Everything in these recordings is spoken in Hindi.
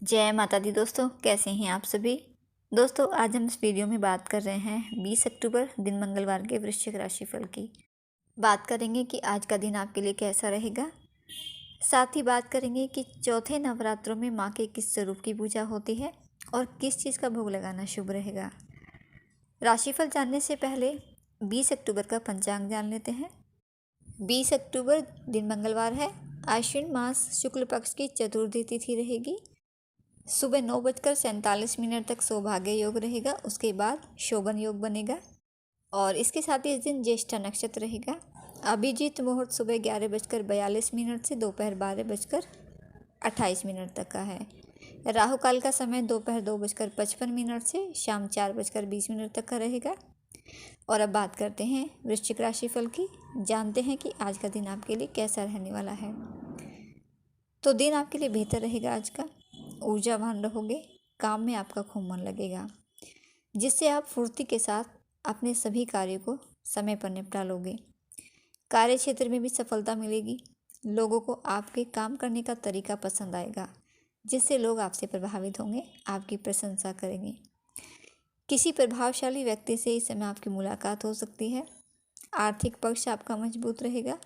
जय माता दी दोस्तों, कैसे हैं आप सभी। दोस्तों, आज हम इस वीडियो में बात कर रहे हैं 20 अक्टूबर दिन मंगलवार के वृश्चिक राशिफल की। बात करेंगे कि आज का दिन आपके लिए कैसा रहेगा। साथ ही बात करेंगे कि चौथे नवरात्रों में माँ के किस स्वरूप की पूजा होती है और किस चीज़ का भोग लगाना शुभ रहेगा। राशिफल जानने से पहले 20 अक्टूबर का पंचांग जान लेते हैं। 20 अक्टूबर दिन मंगलवार है। आश्विन मास शुक्ल पक्ष की चतुर्थी तिथि रहेगी। सुबह 9:47 तक सौभाग्य योग रहेगा। उसके बाद शोभन योग बनेगा और इसके साथ ही इस दिन ज्येष्ठा नक्षत्र रहेगा। अभिजीत मुहूर्त सुबह 11:42 से दोपहर 12:28 तक का है। राहु काल का समय दोपहर 2:55 से शाम 4:20 तक का रहेगा। और अब बात करते हैं वृश्चिक राशिफल की। जानते हैं कि आज का दिन आपके लिए कैसा रहने वाला है। तो दिन आपके लिए बेहतर रहेगा। आज का ऊर्जावान रहोगे, काम में आपका खूब मन लगेगा, जिससे आप फुर्ती के साथ अपने सभी कार्यों को समय पर निपटा लोगे। कार्य क्षेत्र में भी सफलता मिलेगी। लोगों को आपके काम करने का तरीका पसंद आएगा, जिससे लोग आपसे प्रभावित होंगे, आपकी प्रशंसा करेंगे। किसी प्रभावशाली व्यक्ति से इस समय आपकी मुलाकात हो सकती है। आर्थिक पक्ष आपका मजबूत रहेगा।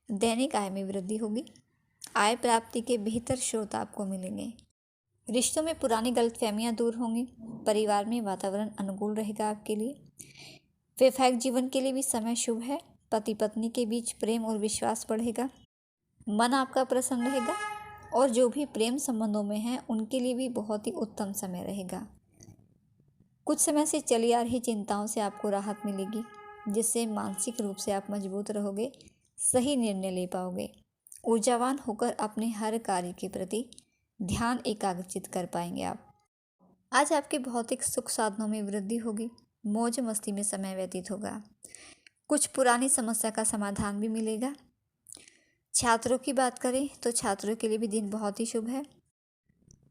दैनिक आय में वृद्धि होगी। आय प्राप्ति के बेहतर स्रोत आपको मिलेंगे। रिश्तों में पुरानी गलतफहमियां दूर होंगी। परिवार में वातावरण अनुकूल रहेगा आपके लिए। वैवाहिक जीवन के लिए भी समय शुभ है। पति पत्नी के बीच प्रेम और विश्वास बढ़ेगा। मन आपका प्रसन्न रहेगा और जो भी प्रेम संबंधों में हैं उनके लिए भी बहुत ही उत्तम समय रहेगा। कुछ समय से चली आ रही चिंताओं से आपको राहत मिलेगी, जिससे मानसिक रूप से आप मजबूत रहोगे, सही निर्णय ले पाओगे। ऊर्जावान होकर अपने हर कार्य के प्रति ध्यान एकाग्रचित कर पाएंगे आप। आज आपके भौतिक सुख साधनों में वृद्धि होगी। मौज मस्ती में समय व्यतीत होगा। कुछ पुरानी समस्या का समाधान भी मिलेगा। छात्रों की बात करें तो छात्रों के लिए भी दिन बहुत ही शुभ है।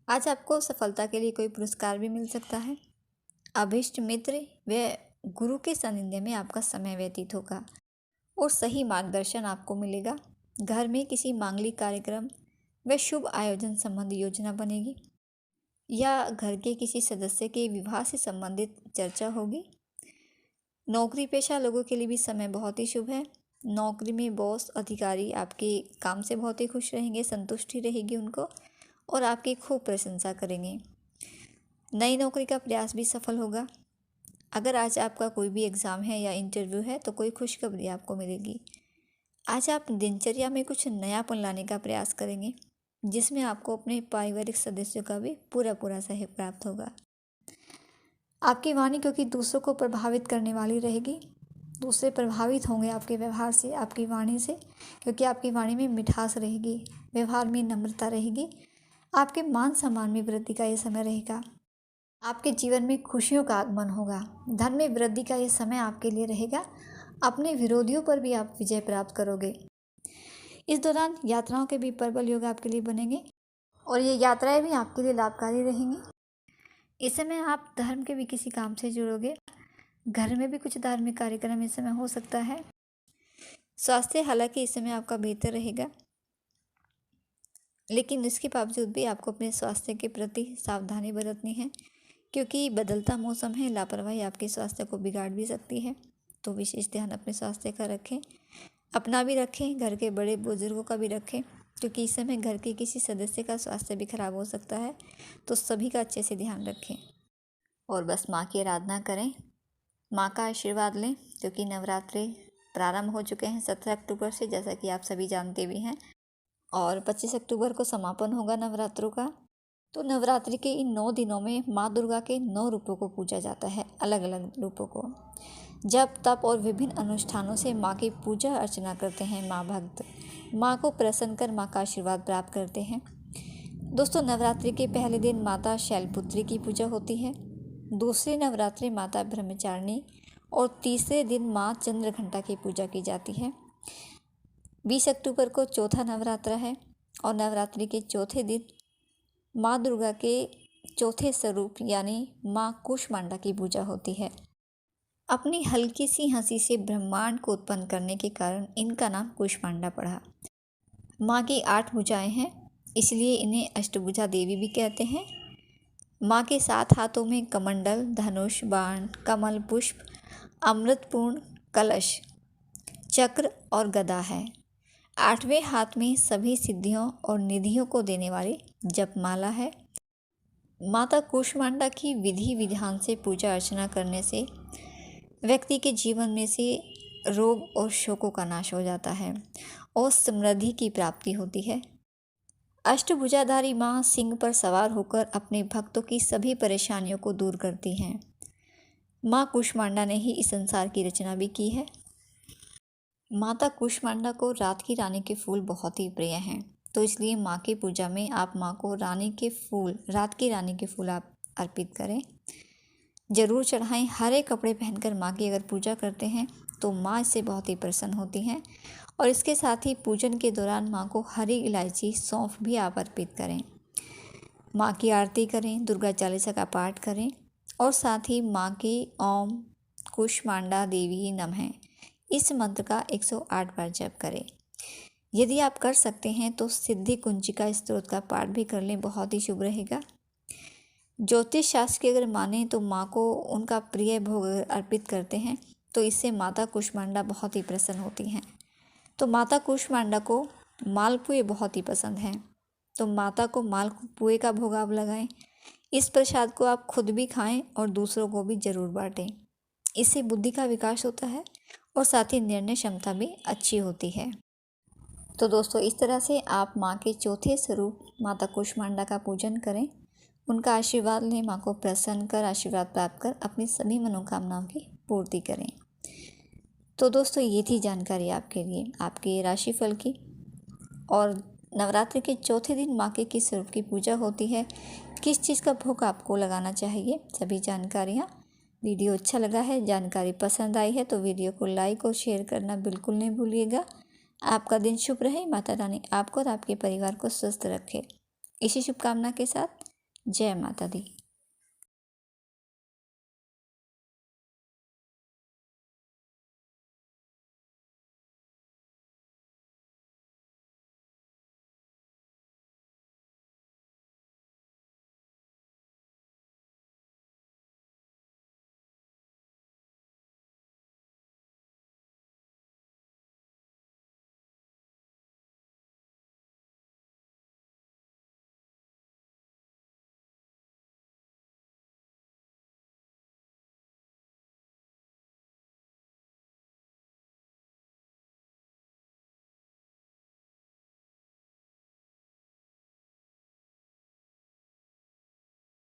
आज आपको सफलता के लिए कोई पुरस्कार भी मिल सकता है। अभीष्ट मित्र व गुरु के सानिध्य में आपका समय व्यतीत होगा और सही मार्गदर्शन आपको मिलेगा। घर में किसी मांगलिक कार्यक्रम व शुभ आयोजन संबंधी योजना बनेगी या घर के किसी सदस्य के विवाह से संबंधित चर्चा होगी। नौकरी पेशा लोगों के लिए भी समय बहुत ही शुभ है। नौकरी में बॉस अधिकारी आपके काम से बहुत ही खुश रहेंगे, संतुष्टि रहेगी उनको और आपकी खूब प्रशंसा करेंगे। नई नौकरी का प्रयास भी सफल होगा। अगर आज आपका कोई भी एग्ज़ाम है या इंटरव्यू है तो कोई खुशखबरी आपको मिलेगी। आज आप दिनचर्या में कुछ नयापन लाने का प्रयास करेंगे, जिसमें आपको अपने पारिवारिक सदस्यों का भी पूरा सहयोग प्राप्त होगा। आपकी वाणी क्योंकि दूसरों को प्रभावित करने वाली रहेगी। दूसरे प्रभावित होंगे आपके व्यवहार से, आपकी वाणी से, क्योंकि आपकी वाणी में मिठास रहेगी, व्यवहार में नम्रता रहेगी। आपके मान सम्मान में वृद्धि का ये समय रहेगा। आपके जीवन में खुशियों का आगमन होगा। धन में वृद्धि का ये समय आपके लिए रहेगा। अपने विरोधियों पर भी आप विजय प्राप्त करोगे। इस दौरान यात्राओं के भी प्रबल योग आपके लिए बनेंगे और ये यात्राएं भी आपके लिए लाभकारी रहेंगी। इस समय आप धर्म के भी किसी काम से जुड़ोगे। घर में भी कुछ धार्मिक कार्यक्रम इस समय हो सकता है। स्वास्थ्य हालांकि इस समय आपका बेहतर रहेगा, लेकिन इसके बावजूद भी आपको अपने स्वास्थ्य के प्रति सावधानी बरतनी है, क्योंकि बदलता मौसम है। लापरवाही आपके स्वास्थ्य को बिगाड़ भी सकती है, तो विशेष ध्यान अपने स्वास्थ्य का रखें। अपना भी रखें, घर के बड़े बुजुर्गों का भी रखें, क्योंकि इस समय घर के किसी सदस्य का स्वास्थ्य भी खराब हो सकता है। तो सभी का अच्छे से ध्यान रखें और बस माँ की आराधना करें, माँ का आशीर्वाद लें, क्योंकि नवरात्रि प्रारंभ हो चुके हैं 17 अक्टूबर से, जैसा कि आप सभी जानते भी हैं, और 25 अक्टूबर को समापन होगा नवरात्रों का। तो नवरात्रि के इन 9 दिनों में माँ दुर्गा के 9 रूपों को पूजा जाता है, अलग अलग रूपों को। जप तप और विभिन्न अनुष्ठानों से माँ की पूजा अर्चना करते हैं माँ भक्त। माँ को प्रसन्न कर माँ का आशीर्वाद प्राप्त करते हैं। दोस्तों, नवरात्रि के पहले दिन माता शैलपुत्री की पूजा होती है। दूसरे नवरात्रि माता ब्रह्मचारिणी और तीसरे दिन माँ चंद्रघंटा की पूजा की जाती है। 20 अक्टूबर को चौथा नवरात्र है और नवरात्रि के चौथे दिन माँ दुर्गा के चौथे स्वरूप यानी माँ कूष्मांडा की पूजा होती है। अपनी हल्की सी हंसी से ब्रह्मांड को उत्पन्न करने के कारण इनका नाम कूष्मांडा पड़ा। माँ की 8 भुजाएं हैं इसलिए इन्हें अष्टभुजा देवी भी कहते हैं। माँ के 7 हाथों में कमंडल, धनुष, बाण, कमल, पुष्प, अमृतपूर्ण कलश, चक्र और गदा है। 8वें हाथ में सभी सिद्धियों और निधियों को देने वाली जपमाला है। माता कूष्मांडा की विधि विधान से पूजा अर्चना करने से व्यक्ति के जीवन में से रोग और शोकों का नाश हो जाता है और समृद्धि की प्राप्ति होती है। अष्टभुजाधारी माँ सिंह पर सवार होकर अपने भक्तों की सभी परेशानियों को दूर करती हैं। माँ कूष्मांडा ने ही इस संसार की रचना भी की है। माता कूष्मांडा को रात की रानी के फूल बहुत ही प्रिय हैं, तो इसलिए माँ की पूजा में आप माँ को रात की रानी के फूल आप अर्पित करें, ज़रूर चढ़ाएं। हरे कपड़े पहनकर माँ की अगर पूजा करते हैं तो माँ इससे बहुत ही प्रसन्न होती हैं। और इसके साथ ही पूजन के दौरान माँ को हरी इलायची, सौंफ भी आप अर्पित करें। माँ की आरती करें, दुर्गा चालीसा का पाठ करें और साथ ही माँ की ओम कूष्मांडा देवी नमः इस मंत्र का 108 बार जप करें। यदि आप कर सकते हैं तो सिद्धि कुंजिका स्तोत्र का पाठ भी कर लें, बहुत ही शुभ रहेगा। ज्योतिष शास्त्र की अगर माने तो माँ को उनका प्रिय भोग अर्पित करते हैं तो इससे माता कूष्मांडा बहुत ही प्रसन्न होती हैं। तो माता कूष्मांडा को मालपुए बहुत ही पसंद हैं, तो माता को मालपुए का भोग आप लगाएं। इस प्रसाद को आप खुद भी खाएं और दूसरों को भी ज़रूर बांटें। इससे बुद्धि का विकास होता है और साथ ही निर्णय क्षमता भी अच्छी होती है। तो दोस्तों, इस तरह से आप माँ के चौथे स्वरूप माता कूष्मांडा का पूजन करें, उनका आशीर्वाद लें, माँ को प्रसन्न कर आशीर्वाद प्राप्त कर अपनी सभी मनोकामनाओं की पूर्ति करें। तो दोस्तों, ये थी जानकारी आपके लिए आपके राशिफल की। और नवरात्रि के चौथे दिन माँ के किस स्वरूप की पूजा होती है, किस चीज़ का भोग आपको लगाना चाहिए, सभी जानकारियाँ। वीडियो अच्छा लगा है, जानकारी पसंद आई है तो वीडियो को लाइक और शेयर करना बिल्कुल नहीं भूलिएगा। आपका दिन शुभ रहे, माता रानी आपको और आपके परिवार को स्वस्थ रखे। इसी शुभकामना के साथ जय माता दी।